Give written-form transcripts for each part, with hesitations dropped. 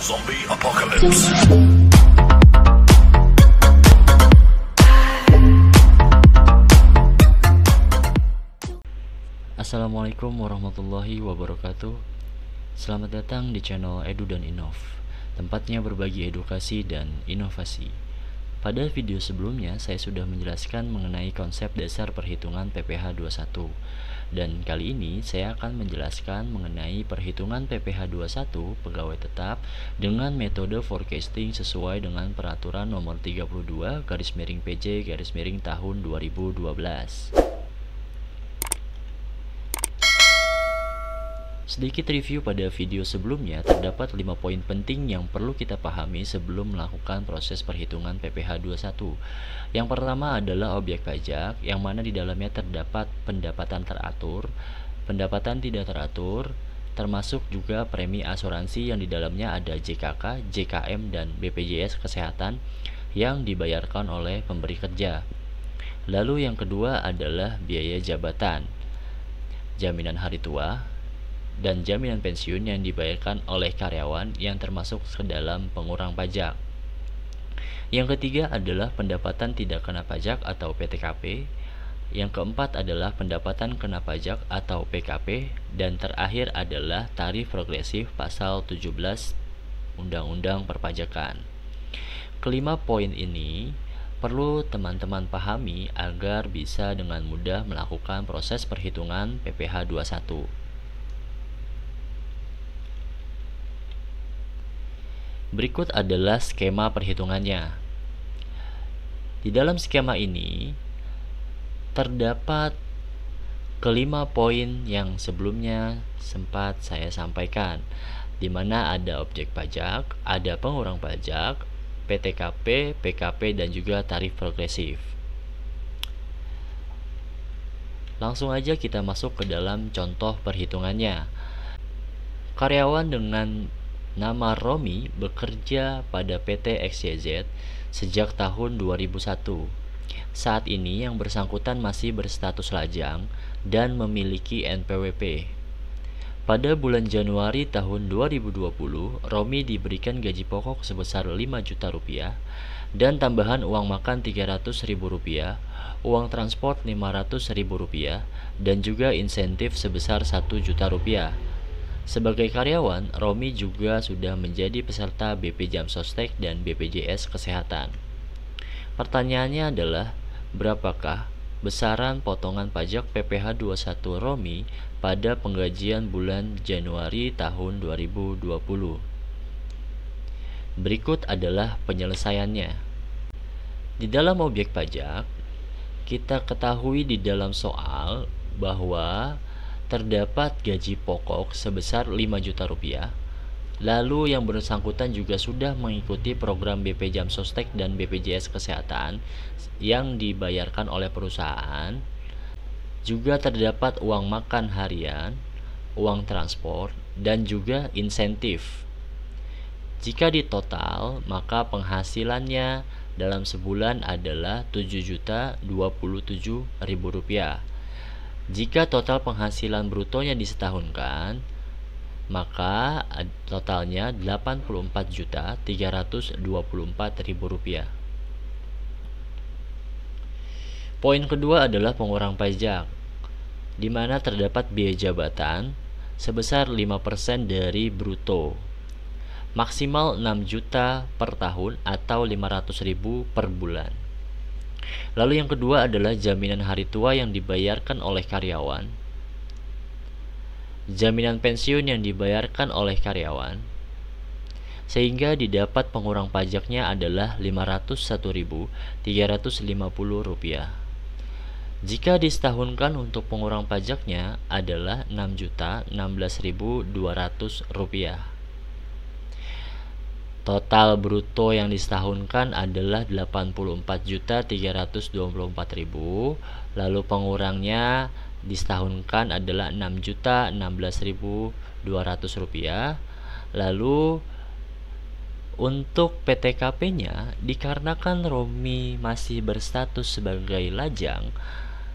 Zombie Apocalypse. Assalamualaikum warahmatullahi wabarakatuh. Selamat datang di channel Edu dan Inov, tempatnya berbagi edukasi dan inovasi. Pada video sebelumnya saya sudah menjelaskan mengenai konsep dasar perhitungan PPh 21. Dan kali ini saya akan menjelaskan mengenai perhitungan PPh 21 pegawai tetap dengan metode forecasting sesuai dengan peraturan nomor 32/PJ tahun 2012. Sedikit review pada video sebelumnya, terdapat 5 poin penting yang perlu kita pahami sebelum melakukan proses perhitungan PPh 21. Yang pertama adalah objek pajak, yang mana di dalamnya terdapat pendapatan teratur, pendapatan tidak teratur, termasuk juga premi asuransi yang di dalamnya ada JKK, JKM, dan BPJS Kesehatan yang dibayarkan oleh pemberi kerja. Lalu yang kedua adalah biaya jabatan, jaminan hari tua, dan jaminan pensiun yang dibayarkan oleh karyawan yang termasuk ke dalam pengurang pajak. Yang ketiga adalah pendapatan tidak kena pajak atau PTKP. Yang keempat adalah pendapatan kena pajak atau PKP. Dan terakhir adalah tarif progresif pasal 17 Undang-Undang Perpajakan. Kelima poin ini perlu teman-teman pahami agar bisa dengan mudah melakukan proses perhitungan PPh 21. Berikut adalah skema perhitungannya. Di dalam skema ini terdapat kelima poin yang sebelumnya sempat saya sampaikan, di mana ada objek pajak, ada pengurang pajak, PTKP, PKP, dan juga tarif progresif. Langsung aja kita masuk ke dalam contoh perhitungannya. Karyawan dengan nama Romi bekerja pada PT XYZ sejak tahun 2001. Saat ini yang bersangkutan masih berstatus lajang dan memiliki NPWP. Pada bulan Januari tahun 2020, Romi diberikan gaji pokok sebesar 5 juta rupiah dan tambahan uang makan 300 ribu rupiah, uang transport 500 ribu rupiah, dan juga insentif sebesar 1 juta rupiah. Sebagai karyawan, Romi juga sudah menjadi peserta BP Jam Sostek dan BPJS Kesehatan. Pertanyaannya adalah, berapakah besaran potongan pajak PPh 21 Romi pada penggajian bulan Januari tahun 2020? Berikut adalah penyelesaiannya. Di dalam objek pajak, kita ketahui di dalam soal bahwa terdapat gaji pokok sebesar 5 juta rupiah. Lalu yang bersangkutan juga sudah mengikuti program BP Jam Sostek dan BPJS Kesehatan yang dibayarkan oleh perusahaan. Juga terdapat uang makan harian, uang transport, dan juga insentif. Jika ditotal, maka penghasilannya dalam sebulan adalah 7.027.000 rupiah. Jika total penghasilan brutonya disetahunkan, maka totalnya 84.324.000 rupiah. Poin kedua adalah pengurang pajak, di mana terdapat biaya jabatan sebesar 5% dari bruto, maksimal 6 juta per tahun atau 500.000 per bulan. Lalu yang kedua adalah jaminan hari tua yang dibayarkan oleh karyawan, jaminan pensiun yang dibayarkan oleh karyawan, sehingga didapat pengurang pajaknya adalah 501.350 rupiah. Jika disetahunkan untuk pengurang pajaknya adalah 6.016.200 rupiah. Total bruto yang disetahunkan adalah 84.324.000, lalu pengurangnya disetahunkan adalah 6.016.200 rupiah. Lalu untuk PTKP-nya, dikarenakan Romi masih berstatus sebagai lajang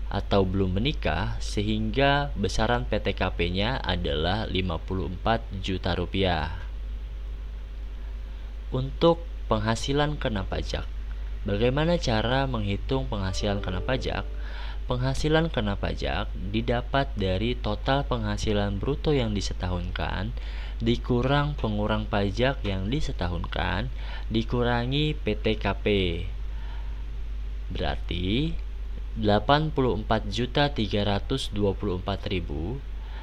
atau belum menikah, sehingga besaran PTKP-nya adalah 54 juta rupiah. Untuk penghasilan kena pajak. Bagaimana cara menghitung penghasilan kena pajak? Penghasilan kena pajak didapat dari total penghasilan bruto yang disetahunkan dikurang pengurang pajak yang disetahunkan dikurangi PTKP. Berarti 84.324.000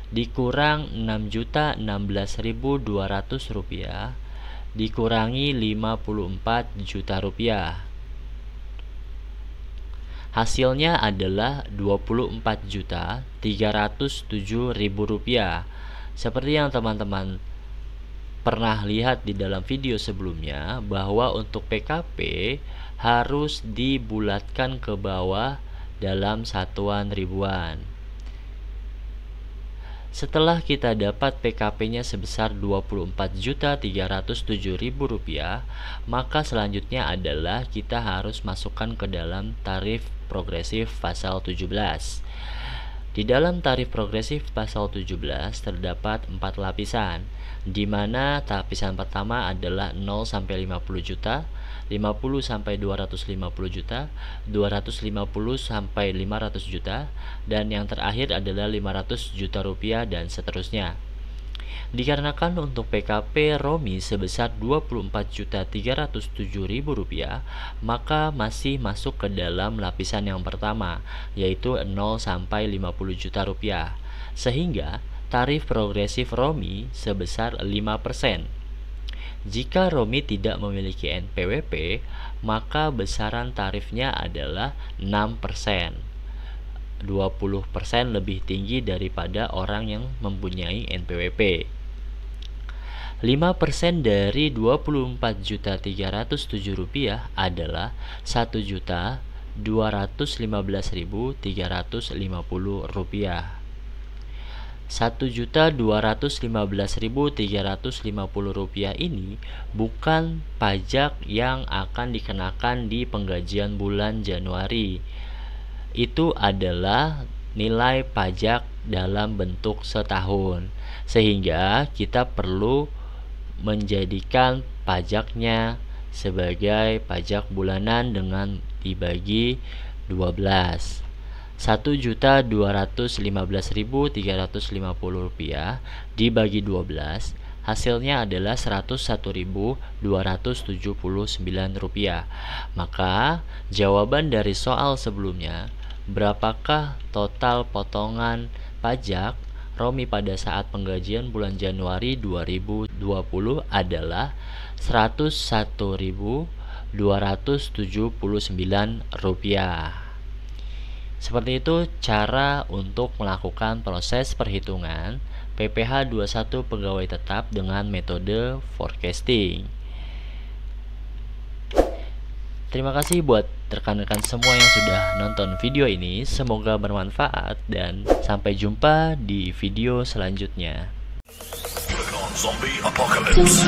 dikurang 6.016.200 rupiah dikurangi 54 juta rupiah. Hasilnya adalah 24.307.000 rupiah. Seperti yang teman-teman pernah lihat di dalam video sebelumnya, bahwa untuk PKP harus dibulatkan ke bawah dalam satuan ribuan. Setelah kita dapat PKP-nya sebesar 24.307.000 rupiah, maka selanjutnya adalah kita harus masukkan ke dalam tarif progresif pasal 17. Di dalam tarif progresif pasal 17 terdapat 4 lapisan, di mana lapisan pertama adalah 0 sampai 50 juta, 50 sampai 250 juta, 250 sampai 500 juta, dan yang terakhir adalah 500 juta rupiah dan seterusnya. Dikarenakan untuk PKP Romi sebesar 24.307.000 rupiah, maka masih masuk ke dalam lapisan yang pertama, yaitu 0 sampai 50 juta rupiah. Sehingga tarif progresif Romi sebesar 5%. Jika Romi tidak memiliki NPWP, maka besaran tarifnya adalah 6%. 20% lebih tinggi daripada orang yang mempunyai NPWP. 5% dari 24.307 rupiah adalah 1.215.350 rupiah. 1.215.350 rupiah ini bukan pajak yang akan dikenakan di penggajian bulan Januari. Itu adalah nilai pajak dalam bentuk setahun, sehingga kita perlu menjadikan pajaknya sebagai pajak bulanan dengan dibagi 12. 1.215.350 rupiah dibagi 12, hasilnya adalah 101.279 rupiah. Maka jawaban dari soal sebelumnya, berapakah total potongan pajak Romi pada saat penggajian bulan Januari 2020 adalah 101.279 rupiah. Seperti itu cara untuk melakukan proses perhitungan PPh 21 pegawai tetap dengan metode forecasting. Terima kasih buat rekan-rekan semua yang sudah nonton video ini. Semoga bermanfaat dan sampai jumpa di video selanjutnya. Zombie Apocalypse.